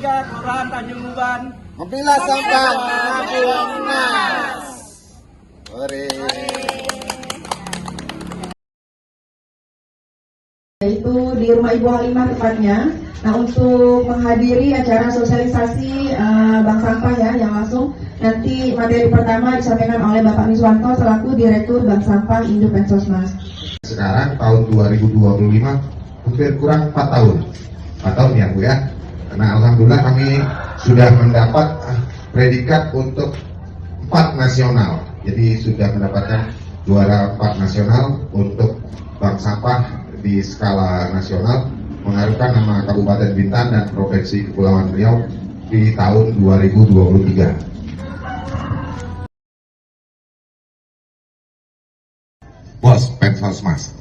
3 Kelurahan Tanjung Uban. Memilah sampah, menabung emas. Hore. Yaitu di rumah Ibu Halimah tepatnya. Nah, untuk menghadiri acara sosialisasi bank sampah ya, yang langsung nanti materi pertama disampaikan oleh Bapak Miswanto selaku Direktur Bank Sampah Induk Pensosmas. Sekarang tahun 2025 hampir kurang 4 tahun. 4 tahun ya Bu ya. Nah alhamdulillah kami sudah mendapat predikat untuk 4 nasional. Jadi sudah mendapatkan juara 4 nasional untuk bank sampah di skala nasional, mengharumkan nama Kabupaten Bintan dan Provinsi Kepulauan Riau di tahun 2023. Bos Pensosmas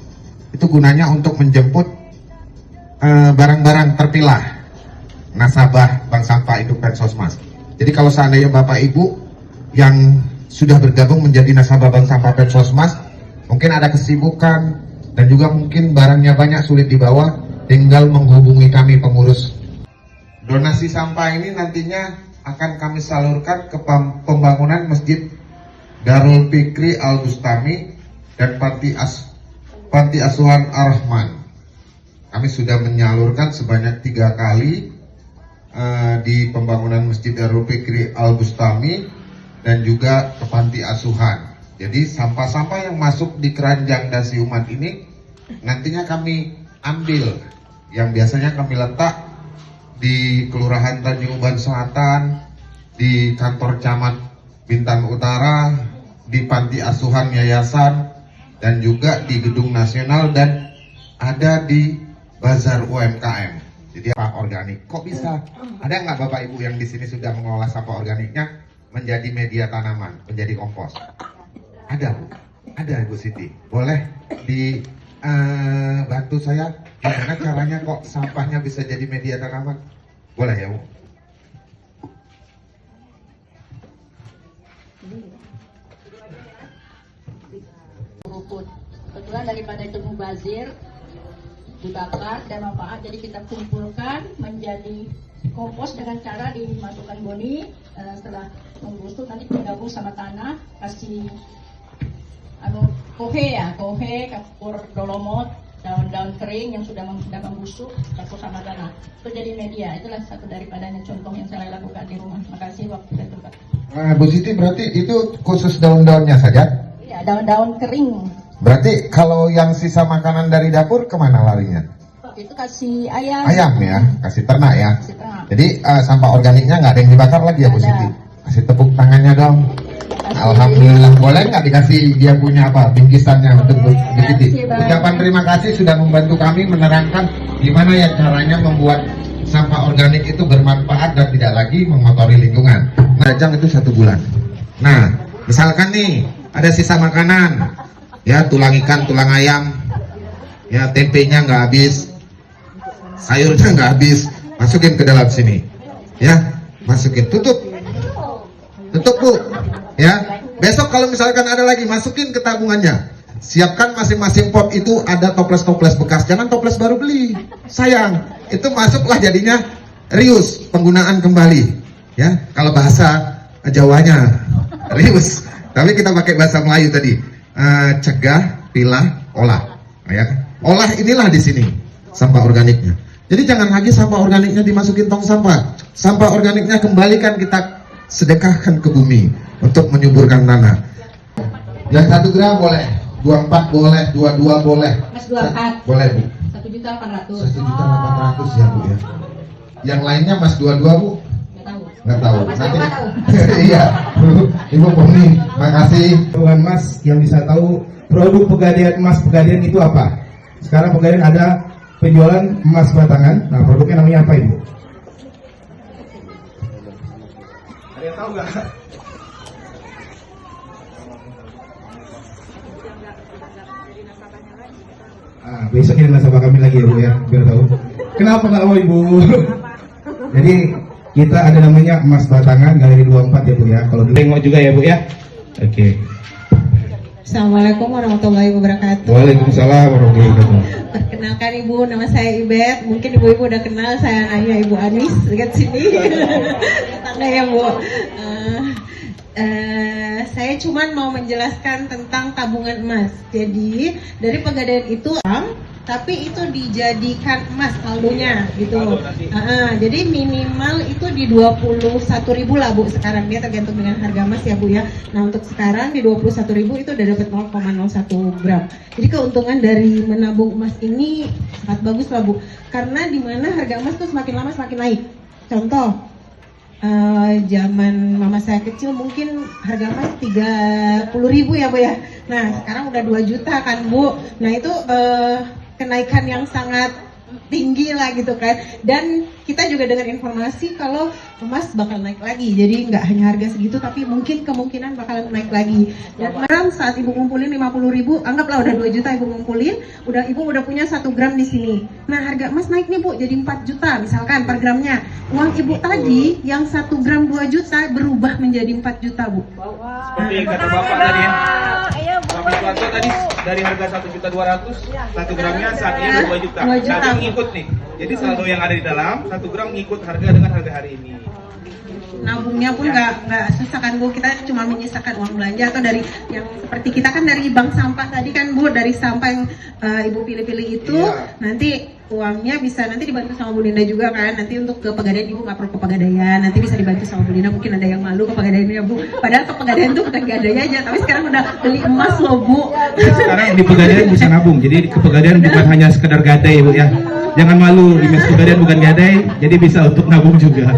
itu gunanya untuk menjemput barang-barang terpilah nasabah bank sampah Induk Pensosmas. Jadi kalau seandainya Bapak Ibu yang sudah bergabung menjadi nasabah bank sampah Pensosmas, mungkin ada kesibukan dan juga mungkin barangnya banyak sulit dibawa, tinggal menghubungi kami pengurus. Donasi sampah ini nantinya akan kami salurkan ke pembangunan Masjid Darul Fikri Al Bustami dan Panti Asuhan Ar-Rahman. Kami sudah menyalurkan sebanyak 3 kali di pembangunan Masjid Darul Fikri Al Bustami dan juga ke Panti Asuhan. Jadi sampah-sampah yang masuk di keranjang dasi umat ini nantinya kami ambil, yang biasanya kami letak di Kelurahan Tanjung Uban Selatan, di kantor camat Bintan Utara, di Panti Asuhan Yayasan, dan juga di Gedung Nasional, dan ada di Bazar UMKM. Jadi sampah organik. Kok bisa? Ada nggak Bapak Ibu yang di sini sudah mengolah sampah organiknya menjadi media tanaman, menjadi kompos? Ada Bu? Ada Bu Siti. Boleh dibantu saya gimana caranya kok sampahnya bisa jadi media tanaman? Boleh ya Bu? Kebetulan daripada itu mubazir dibakar dan manfaat, jadi kita kumpulkan menjadi kompos dengan cara dimasukkan boni. Setelah membusuk nanti kita gabung sama tanah, kasih kohe, kapur dolomot, daun-daun kering yang sudah membusuk, campur sama tanah, itu jadi media. Itulah satu daripadanya contoh yang saya lakukan di rumah. Makasih waktu dan tempat. Bu Siti, berarti itu khusus daun-daunnya saja? Iya, daun-daun kering. Berarti kalau yang sisa makanan dari dapur kemana larinya? Itu kasih ayam. Ayam ya, kasih ternak ya. Kasih ternak. Jadi sampah organiknya nggak ada yang dibakar lagi ya Bu Siti? Kasih tepuk tangannya dong. Alhamdulillah. Boleh nggak dikasih dia punya apa bingkisannya untuk Bu Siti? Ucapan terima kasih sudah membantu kami menerangkan gimana ya caranya membuat sampah organik itu bermanfaat dan tidak lagi mengotori lingkungan. Rajang itu 1 bulan. Nah, misalkan nih ada sisa makanan, ya tulang ikan, tulang ayam, ya tempenya nggak habis, sayurnya nggak habis, masukin ke dalam sini, ya masukin, tutup Bu, ya. Besok kalau misalkan ada lagi, masukin ke tabungannya. Siapkan masing-masing pot itu ada toples-toples bekas, jangan toples baru beli, sayang. Itu masuklah jadinya reuse, penggunaan kembali, ya. Kalau bahasa Jawanya reuse, tapi kita pakai bahasa Melayu tadi, cegah, pilah, olah, ya. Olah inilah di sini sampah organiknya. Jadi jangan lagi sampah organiknya dimasukin tong sampah. Sampah organiknya kembalikan, kita sedekahkan ke bumi untuk menyuburkan tanah. Yang 1 gram boleh, 24 boleh, 22 boleh. Mas 24. Boleh Bu. 1.800.000. 1.800.000 ya Bu ya. Yang lainnya Mas 22 Bu? Nggak tahu. Nanti. Iya. Ibu Poni, makasih. Tuhan Mas yang bisa tahu produk Pegadaian emas Pegadaian itu apa? Sekarang Pegadaian ada penjualan emas batangan. Nah, produknya namanya apa Ibu? Ada yang tahu nggak? Besok ini nasabah kami lagi ya Bu ya, biar tahu. Kenapa nggak mau Ibu? Jadi kita ada namanya emas batangan Galeri 24 ya Bu ya. Kalau tengok juga ya Bu ya. Oke. Assalamualaikum warahmatullahi wabarakatuh. Waalaikumsalam warahmatullahi wabarakatuh. Perkenalkan Ibu, nama saya Ibet. Mungkin ibu-ibu udah kenal, saya anaknya Ibu Anis. Lihat sini. Tetangga ya Bu. Saya cuma mau menjelaskan tentang tabungan emas. Jadi dari Pegadaian itu tapi itu dijadikan emas saldonya gitu. Jadi minimal itu di 21.000 lah Bu sekarang, dia tergantung dengan harga emas ya Bu ya. Nah untuk sekarang di 21.000 itu udah dapat 0,01 gram. Jadi keuntungan dari menabung emas ini sangat bagus lah Bu, karena dimana harga emas tuh semakin lama semakin naik. Contoh zaman mama saya kecil mungkin harga emas 30.000 ya Bu ya. Nah sekarang udah 2 juta kan Bu. Nah itu kenaikan yang sangat tinggi lah gitu kan. Dan kita juga dengar informasi kalau emas bakal naik lagi. Jadi nggak hanya harga segitu, tapi mungkin kemungkinan bakalan naik lagi. Dan kemarin saat ibu ngumpulin 50.000, anggaplah udah 2 juta ibu ngumpulin, ibu udah punya 1 gram di sini. Nah harga emas naik nih Bu, jadi 4 juta misalkan per gramnya. Uang ibu tadi yang 1 gram 2 juta berubah menjadi 4 juta Bu. Seperti kata Bapak tadi ya. Bapak Suwanto tadi dari harga 1.200.000, 1 gramnya saat ini 2 juta. 2 juta. Nah, ngikut nih. Jadi saldo yang ada di dalam 1 gram ngikut harga dengan harga hari ini. Nabungnya pun nggak susah kan Bu, kita cuma menyisakan uang belanja atau dari yang seperti kita kan dari bank sampah tadi kan Bu, dari sampah yang ibu pilih-pilih itu nanti uangnya bisa nanti dibantu sama Bu Linda juga kan. Nanti untuk ke Pegadaian ibu nggak perlu ke Pegadaian, nanti bisa dibantu sama Bu Linda. Mungkin ada yang malu ke Pegadaian ya Bu, padahal ke Pegadaian tuh bukan gadai aja, tapi sekarang udah beli emas loh Bu. Sekarang di Pegadaian bisa nabung, jadi ke Pegadaian bukan hanya sekedar gadai Bu ya. Jangan malu, di Mes Pegadaian bukan gadai, jadi bisa untuk nabung juga.